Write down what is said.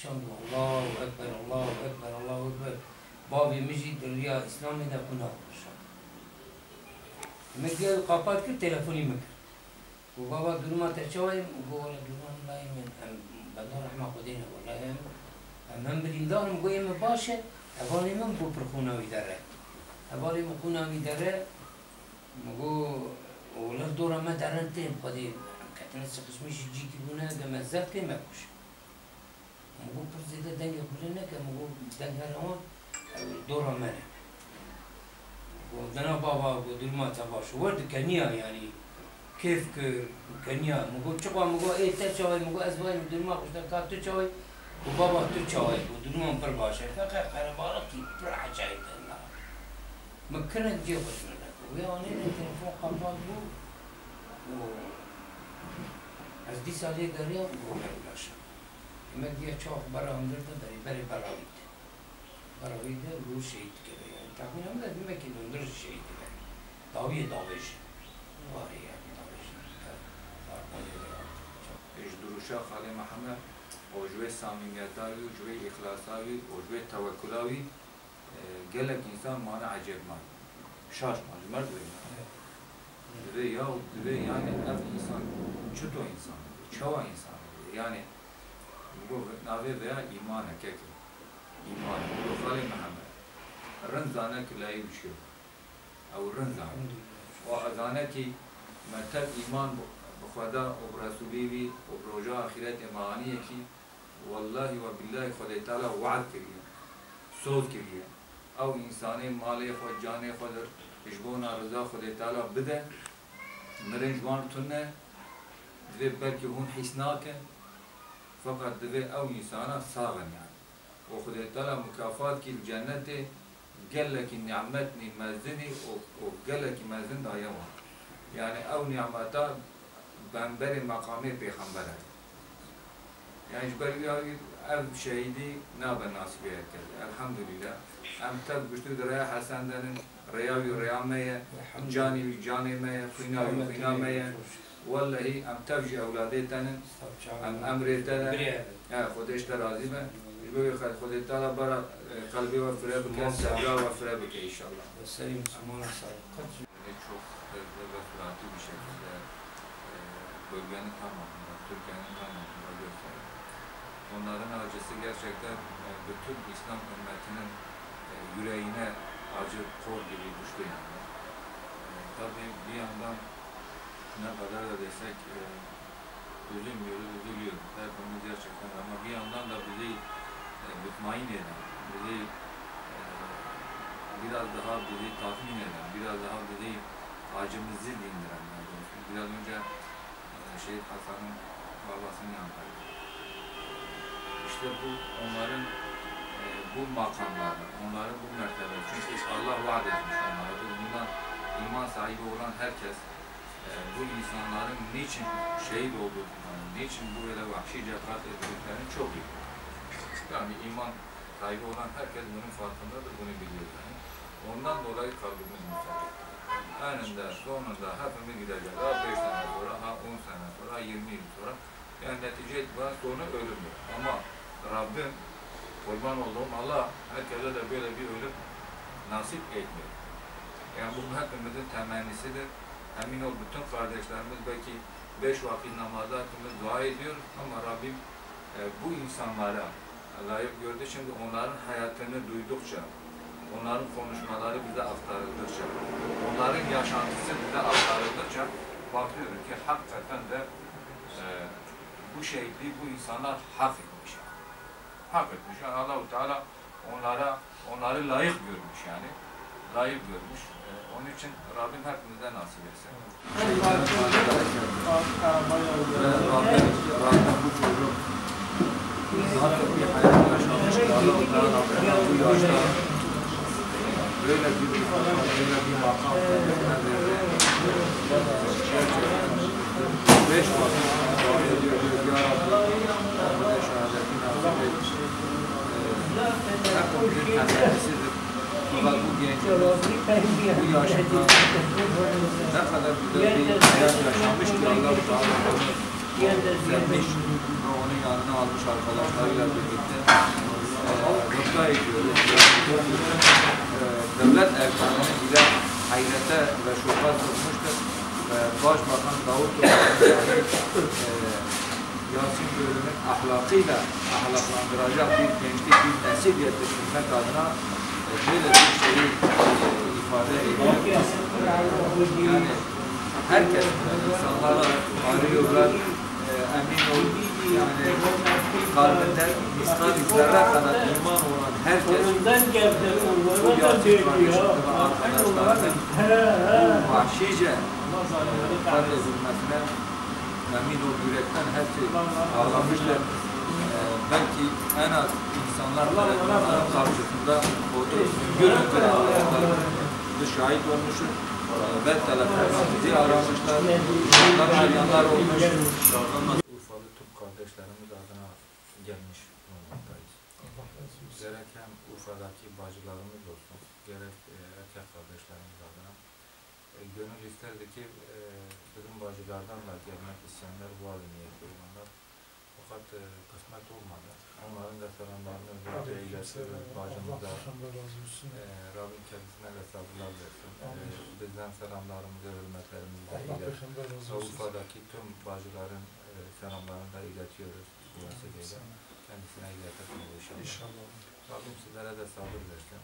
شان الله أكبر الله أكبر الله أكبر بابي مجي دريا إسلامي ده كنا شان مجي قابات كل تلفوني مكر وبابا درما تشوي وقول درما لا يمن بدنا رحمة قدينا والله هم بريندان مقول يم باشة أبالي من بو برخونا ويداره أبالي مخونا ويداره مقول ولا دورا ما درنتين قديم كتنا سقسميش جي كلونا جمزات ما كوش مقول برزيدا دنيا كلنا كمقول دنيا رون دورا منا ودنا بابا ودلما تباش ورد كنيا يعني كيف كنيا مقول شقوا مقول إيه تشوي مقول أزواج ودلما خشنا كات تشوي وبابا تشوي ودلما برباشة فقط خربارتي براح جاي لنا مكنك جيبش منك ويعني التلفون قبض و از دی سالی گریا گوهر باشه. مدیا چاق برام درد بری براوید رو شهید کرده. تقریبا هم دادیم که دندر شهید کرده. داویش. واری داویش. ايش دروشا خالي محمد وجوه سامينياتاوي وجوه إخلاصاوي وجوه توكلاوي قال لك إنسان مانا عجيب ما شاش ما جمرد دوی yani ev insan, çuto insan, çava insan yani bu nave veya iman ekek iman bu Khali Muhammed rınzane kilayı uçuyor او rınzane o azane ki merteb iman bu Xuda o Resulü o roja ahiret emaniye ki vallahi ve billahi Xuda Teala vaad kiriyor söz kiriyor او insani mali xod jane xod ijbona rıza Xuda Teala bide مرنج وان تونه دوی بلکه هون حس ناکن فقط دوی او انسانا ساغن يعني وخد تعالى مكافات کی الجنت قال لك النعمت مزني وقال لك مزن دايما يعني او نعمتا بنبر مقام پیغمبر يعني جبريل او شهيدي ناب الناصبيه كذا الحمد لله ام تب بشتو دريا حسن دن رياوي ريامية جاني مية خينا مية والله ام تفجي اولادي تنن ام امري تنن خودش ترازي ما يقول خودي تالا برا قلبي وفره بك سبرا وفره بك ان شاء الله السلام سمونا çok hızlı ve süratli bir şekilde bölgenin tamamında, Türkiye'nin tamamında gösteriyor. Onların acısı gerçekten bütün İslam ümmetinin yüreğine acı kor gibi düştü yani. Tabii bir yandan ne kadar da desek üzülüyor. Hepimiz gerçekten ama bir yandan da bizi mutmain eden, bizi biraz daha bizi tatmin eden, biraz daha bizi acımızı dindiren. Biraz önce Şehit Hasan'ın babasının yanındaydı. İşte bu onların bu makamlarda, onların bu mertebe. Çünkü Allah vaat etmiş onlara. Bundan iman sahibi olan herkes bu insanların niçin şehit olduklarını, niçin bu böyle vahşice katledildiklerini çok iyi. Yani iman sahibi olan herkes bunun farkındadır, bunu biliyor yani. Ondan dolayı kalbimiz müsaade. Eninde, sonunda hepimiz gideceğiz. Ha 5 sene sonra, ha 10 sene sonra, ha 20 yıl sonra. Yani netice itibaren sonu ölümdür. Ama Rabbim kurban olduğum Allah herkese de böyle bir ölüm nasip etmiyor. Yani bu hepimizin temennisidir. Emin ol bütün kardeşlerimiz belki 5 vakit namazda hepimiz dua ediyor ama Rabbim bu insanlara layık gördü. Şimdi onların hayatını duydukça, onların konuşmaları bize aktarıldıkça, onların yaşantısı bize aktarıldıkça bakıyoruz ki hakikaten de bu şehitliği bu insanlar hak etmiş. Hak etmiş. Yani Allah-u Teala onları layık görmüş yani. Layık görmüş. Onun için Rabbim hepimize nasip etsin. Rabbim bu çocuk artık bir hayat yaşamış. Allah-u Teala bu yaşta böyle bir makam gerçekten 5 vakit dua ediyoruz. Ya Rabbi bize şehadetini nasip etmiş. Hepimizin temennisidir. Fakat bu gençler bu yaşta ne kadar güzel bir hayat yaşamış ki Allah-u Teala sevmiş ve onun yanına almış arkadaşlarıyla birlikte dua ediyoruz. Devlet erkanını bile hayrete ve şoka sokmuştur. Başbakan Davutoğlu'nun Yasin Görün'ün ahlakıyla ahlaklandıracak bir gençlik, bir nesil yetiştirmek adına böyle bir şeyi ifade ediyor. Yani herkes, insanlara arıyorlar, emin ol, yani kalbinde miskal zerre kadar iman olan herkes bu Yasin kardeşim ve arkadaşlarının bu vahşice katledilmesine emin ol, yürekten hepsi ağlamışlar. Belki en az insanlar tarafından karşısında görüntüler şahit olmuştur. Ve telefonla bizi aramışlar. Onlar arayanlar olmuş. Urfalı tüm kardeşlerimiz adına gelmiş bulunmaktayız. Gerek hem Urfa'daki bacılarımız olsun, gerek erkek kardeşlerimiz adına. Gönül isterdi ki bizim bacılardan da gelmek isteyenler vardı, niyetli olanlar. Fakat kısmet olmadı. Onların da selamlarını özellikle iletiyoruz. Bacımıza Rabbim kendisine de sabırlar versin. Bizden selamlarımızı, hürmetlerimizi de iletiyoruz. Urfa'daki tüm bacıların selamlarını da iletiyoruz. Bu vesileyle kendisine iletelim inşallah. Rabbim sizlere de sabır versin.